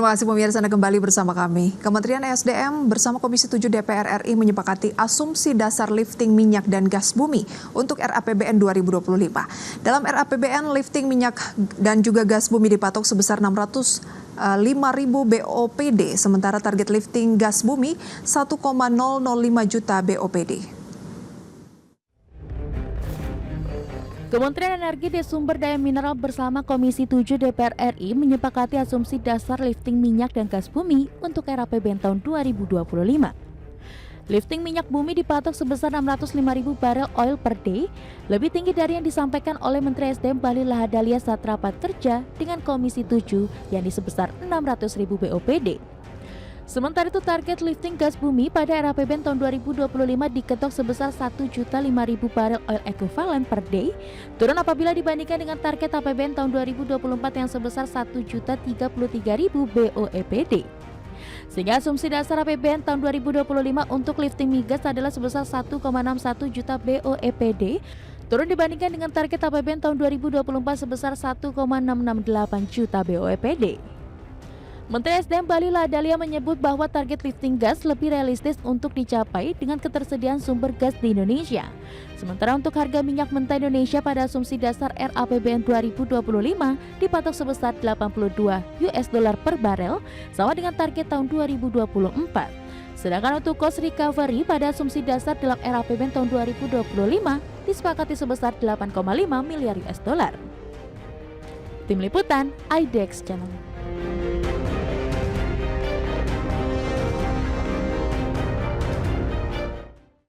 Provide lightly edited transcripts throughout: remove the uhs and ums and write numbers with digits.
Terima kasih pemirsa Anda kembali bersama kami. Kementerian ESDM bersama Komisi 7 DPR RI menyepakati asumsi dasar lifting minyak dan gas bumi untuk RAPBN 2025. Dalam RAPBN, lifting minyak dan juga gas bumi dipatok sebesar 605.000 BOPD, sementara target lifting gas bumi 1,005 juta BOPD. Kementerian Energi dan Sumber Daya Mineral bersama Komisi 7 DPR RI menyepakati asumsi dasar lifting minyak dan gas bumi untuk RAPBN tahun 2025. Lifting minyak bumi dipatok sebesar 605.000 barel oil per day, lebih tinggi dari yang disampaikan oleh Menteri SDM Bahlil Lahadalia saat rapat kerja dengan Komisi 7 yang sebesar 600.000 BOPD. Sementara itu target lifting gas bumi pada RAPBN tahun 2025 diketok sebesar 1.005.000 barel oil equivalent per day, turun apabila dibandingkan dengan target APBN tahun 2024 yang sebesar 1.033.000 BOEPD. Sehingga asumsi dasar APBN tahun 2025 untuk lifting migas adalah sebesar 1,61 juta BOEPD, turun dibandingkan dengan target APBN tahun 2024 sebesar 1,668 juta BOEPD. Menteri SDM Bahlil Lahadalia menyebut bahwa target lifting gas lebih realistis untuk dicapai dengan ketersediaan sumber gas di Indonesia. Sementara untuk harga minyak mentah Indonesia pada asumsi dasar RAPBN 2025 dipatok sebesar $82 per barel, sama dengan target tahun 2024. Sedangkan untuk cost recovery pada asumsi dasar dalam RAPBN tahun 2025 disepakati sebesar $8,5 miliar. Tim Liputan, IDX Channel.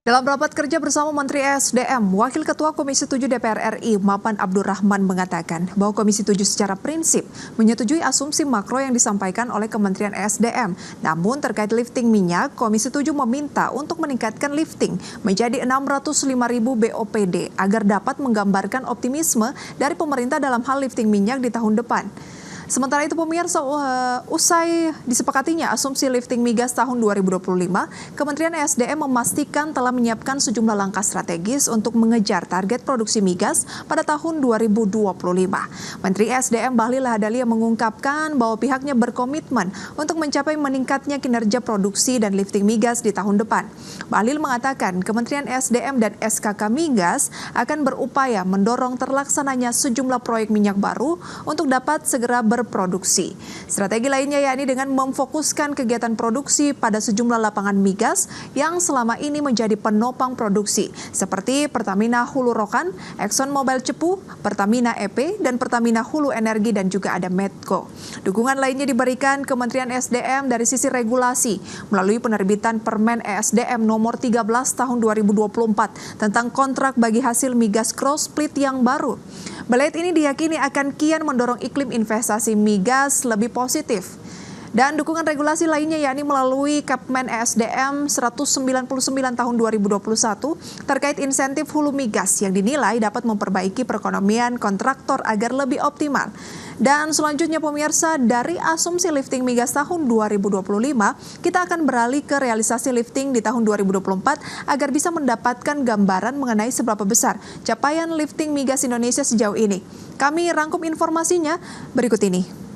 Dalam rapat kerja bersama Menteri ESDM, Wakil Ketua Komisi 7 DPR RI, Mapan Abdurrahman mengatakan bahwa Komisi 7 secara prinsip menyetujui asumsi makro yang disampaikan oleh Kementerian ESDM. Namun terkait lifting minyak, Komisi 7 meminta untuk meningkatkan lifting menjadi 605.000 BOPD agar dapat menggambarkan optimisme dari pemerintah dalam hal lifting minyak di tahun depan. Sementara itu pemirsa, usai disepakatinya asumsi lifting migas tahun 2025, Kementerian ESDM memastikan telah menyiapkan sejumlah langkah strategis untuk mengejar target produksi migas pada tahun 2025. Menteri ESDM Bahlil Lahadalia mengungkapkan bahwa pihaknya berkomitmen untuk mencapai meningkatnya kinerja produksi dan lifting migas di tahun depan. Bahlil mengatakan Kementerian ESDM dan SKK Migas akan berupaya mendorong terlaksananya sejumlah proyek minyak baru untuk dapat segera berproduksi. Strategi lainnya yakni dengan memfokuskan kegiatan produksi pada sejumlah lapangan migas yang selama ini menjadi penopang produksi seperti Pertamina Hulu Rokan, Exxon Mobil Cepu, Pertamina EP, dan Pertamina Hulu Energi dan juga ada Medco. Dukungan lainnya diberikan Kementerian SDM dari sisi regulasi melalui penerbitan Permen ESDM nomor 13 tahun 2024 tentang kontrak bagi hasil migas cross split yang baru. Belait ini diyakini akan kian mendorong iklim investasi migas lebih positif. Dan dukungan regulasi lainnya yakni melalui Kepmen ESDM 199 tahun 2021 terkait insentif hulu migas yang dinilai dapat memperbaiki perekonomian kontraktor agar lebih optimal. Dan selanjutnya pemirsa, dari asumsi lifting migas tahun 2025, kita akan beralih ke realisasi lifting di tahun 2024 agar bisa mendapatkan gambaran mengenai seberapa besar capaian lifting migas Indonesia sejauh ini. Kami rangkum informasinya berikut ini.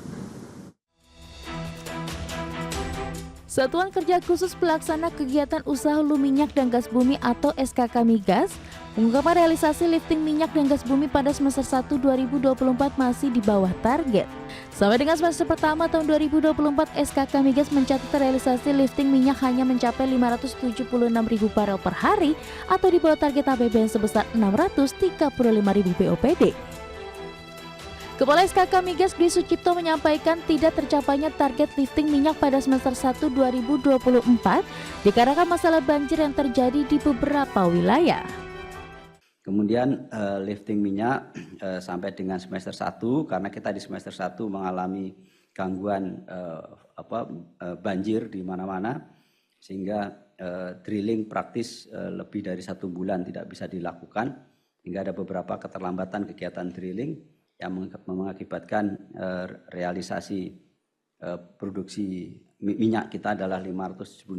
Satuan Kerja Khusus Pelaksana Kegiatan Usaha Hulu Minyak dan Gas Bumi atau SKK Migas mengungkapkan realisasi lifting minyak dan gas bumi pada semester 1 2024 masih di bawah target. Sama dengan semester pertama tahun 2024, SKK Migas mencatat realisasi lifting minyak hanya mencapai 576.000 barel per hari atau di bawah target APBN sebesar 635.000 BOPD. Kepala SKK Migas Dwi Sucipto menyampaikan tidak tercapainya target lifting minyak pada semester 1 2024 dikarenakan masalah banjir yang terjadi di beberapa wilayah. Kemudian lifting minyak sampai dengan semester 1 karena kita di semester 1 mengalami gangguan banjir di mana-mana sehingga drilling praktis lebih dari 1 bulan tidak bisa dilakukan hingga ada beberapa keterlambatan kegiatan drilling yang mengakibatkan realisasi produksi minyak kita adalah 576.000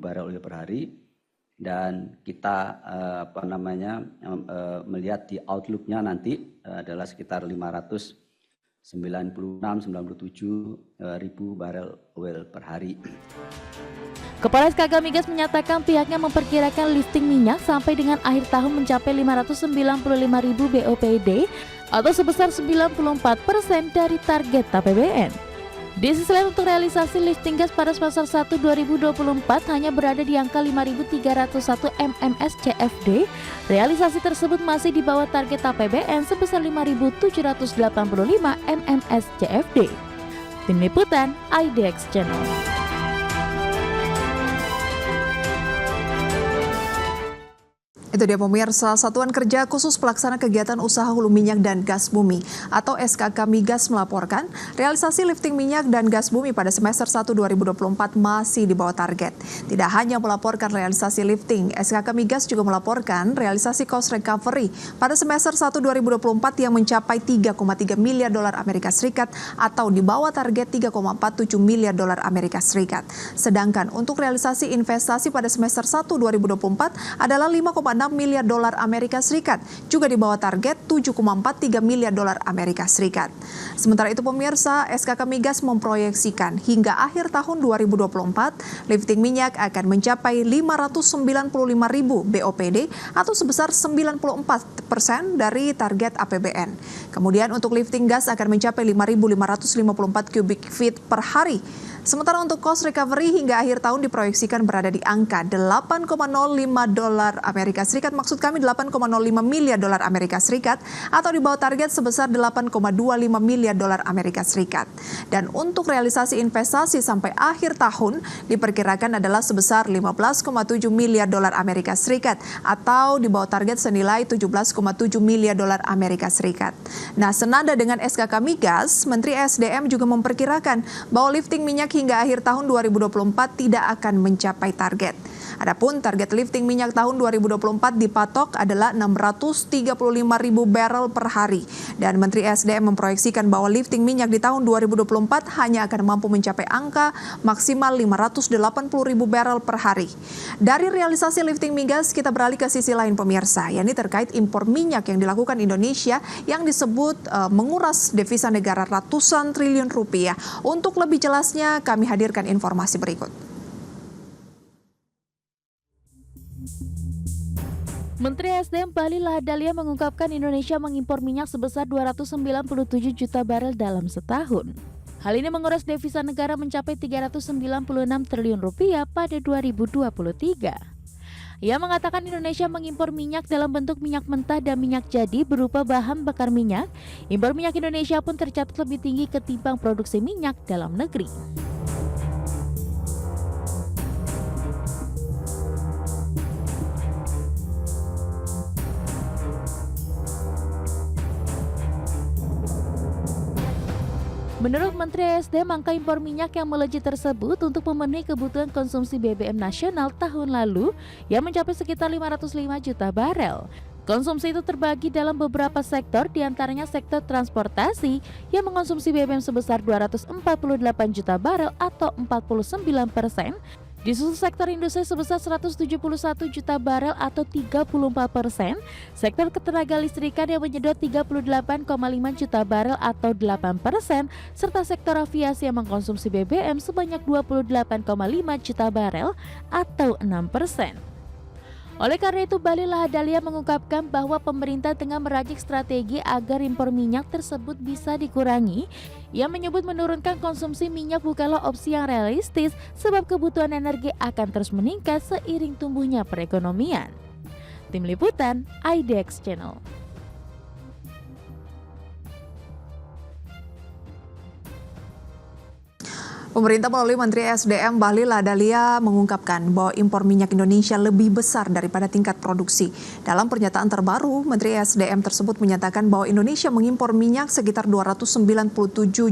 barel per hari dan kita melihat di outlook-nya nanti adalah sekitar 500 ribu barel oil per hari. Kepala SKK Migas menyatakan pihaknya memperkirakan lifting minyak sampai dengan akhir tahun mencapai 595.000 BOPD atau sebesar 94% dari target APBN. Di sisi lain, untuk realisasi lifting gas pada semester 1 2024 hanya berada di angka 5.301 MMS CFD. Realisasi tersebut masih di bawah target APBN sebesar 5.785 MMS CFD. Tim Liputan IDX Channel. Itu dia pemirsa, Satuan Kerja Khusus Pelaksana Kegiatan Usaha Hulu Minyak dan Gas Bumi atau SKK Migas melaporkan realisasi lifting minyak dan gas bumi pada semester 1 2024 masih di bawah target. Tidak hanya melaporkan realisasi lifting, SKK Migas juga melaporkan realisasi cost recovery pada semester 1 2024 yang mencapai 3,3 miliar dolar Amerika Serikat atau di bawah target 3,47 miliar dolar Amerika Serikat. Sedangkan untuk realisasi investasi pada semester 1 2024 adalah 5,6 miliar dolar Amerika Serikat, juga di bawah target 7,43 miliar dolar Amerika Serikat. Sementara itu pemirsa, SKK Migas memproyeksikan hingga akhir tahun 2024, lifting minyak akan mencapai 595.000 BOPD atau sebesar 94% dari target APBN. Kemudian untuk lifting gas akan mencapai 5.554 cubic feet per hari. Sementara untuk cost recovery hingga akhir tahun diproyeksikan berada di angka 8,05 dolar Amerika Serikat, maksud kami 8,05 miliar dolar Amerika Serikat atau di bawah target sebesar 8,25 miliar dolar Amerika Serikat. Dan untuk realisasi investasi sampai akhir tahun diperkirakan adalah sebesar 15,7 miliar dolar Amerika Serikat atau di bawah target senilai 17,7 miliar dolar Amerika Serikat. Nah, senada dengan SKK Migas, Menteri SDM juga memperkirakan bahwa lifting minyak hingga akhir tahun 2024 tidak akan mencapai target. Adapun target lifting minyak tahun 2024 dipatok adalah 635.000 barel per hari. Dan Menteri SDM memproyeksikan bahwa lifting minyak di tahun 2024 hanya akan mampu mencapai angka maksimal 580.000 barel per hari. Dari realisasi lifting migas, kita beralih ke sisi lain pemirsa, yakni terkait impor minyak yang dilakukan Indonesia yang disebut menguras devisa negara ratusan triliun rupiah. Untuk lebih jelasnya, kami hadirkan informasi berikut. Menteri SDM Bahlil Lahadalia mengungkapkan Indonesia mengimpor minyak sebesar 297 juta barel dalam setahun. Hal ini menguras devisa negara mencapai 396 triliun rupiah pada 2023. Ia mengatakan Indonesia mengimpor minyak dalam bentuk minyak mentah dan minyak jadi berupa bahan bakar minyak. Impor minyak Indonesia pun tercatat lebih tinggi ketimbang produksi minyak dalam negeri. Menurut Menteri SDM, angka impor minyak yang melejit tersebut untuk memenuhi kebutuhan konsumsi BBM nasional tahun lalu yang mencapai sekitar 505 juta barel. Konsumsi itu terbagi dalam beberapa sektor, diantaranya sektor transportasi yang mengonsumsi BBM sebesar 248 juta barel atau 49%, disusul sektor industri sebesar 171 juta barel atau 34%, sektor ketenaga listrikan yang menyedot 38,5 juta barel atau 8%, serta sektor aviasi yang mengkonsumsi BBM sebanyak 28,5 juta barel atau 6%. Oleh karena itu, Bahlil Lahadalia mengungkapkan bahwa pemerintah tengah meracik strategi agar impor minyak tersebut bisa dikurangi. Ia menyebut menurunkan konsumsi minyak bukanlah opsi yang realistis sebab kebutuhan energi akan terus meningkat seiring tumbuhnya perekonomian. Tim Liputan IDX Channel. Pemerintah melalui Menteri SDM Bahlil Lahadalia mengungkapkan bahwa impor minyak Indonesia lebih besar daripada tingkat produksi. Dalam pernyataan terbaru, Menteri SDM tersebut menyatakan bahwa Indonesia mengimpor minyak sekitar 297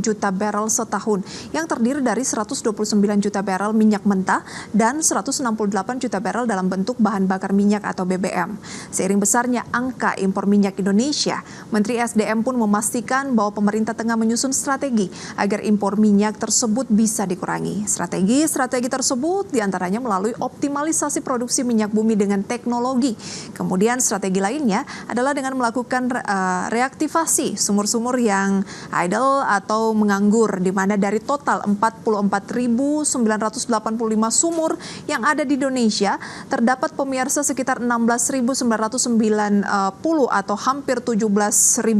juta barel setahun, yang terdiri dari 129 juta barel minyak mentah dan 168 juta barel dalam bentuk bahan bakar minyak atau BBM. Seiring besarnya angka impor minyak Indonesia, Menteri SDM pun memastikan bahwa pemerintah tengah menyusun strategi agar impor minyak tersebut bisa bisa dikurangi. Strategi tersebut diantaranya melalui optimalisasi produksi minyak bumi dengan teknologi. Kemudian strategi lainnya adalah dengan melakukan reaktivasi sumur-sumur yang idle atau menganggur, di mana dari total 44.985 sumur yang ada di Indonesia, terdapat pemirsa sekitar 16.990 atau hampir 17.000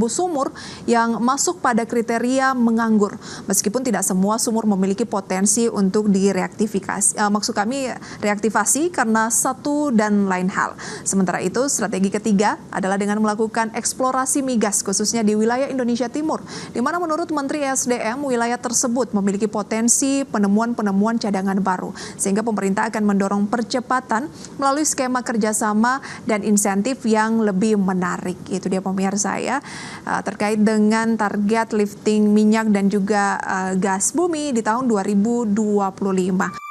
sumur yang masuk pada kriteria menganggur. Meskipun tidak semua sumur memiliki potensi untuk direaktivasi. Maksud kami reaktivasi karena satu dan lain hal. Sementara itu, strategi ketiga adalah dengan melakukan eksplorasi migas khususnya di wilayah Indonesia Timur, di mana menurut Menteri SDM wilayah tersebut memiliki potensi penemuan cadangan baru, sehingga pemerintah akan mendorong percepatan melalui skema kerjasama dan insentif yang lebih menarik. Itu dia pemirsa ya, terkait dengan target lifting minyak dan juga gas bumi di tahun 2025.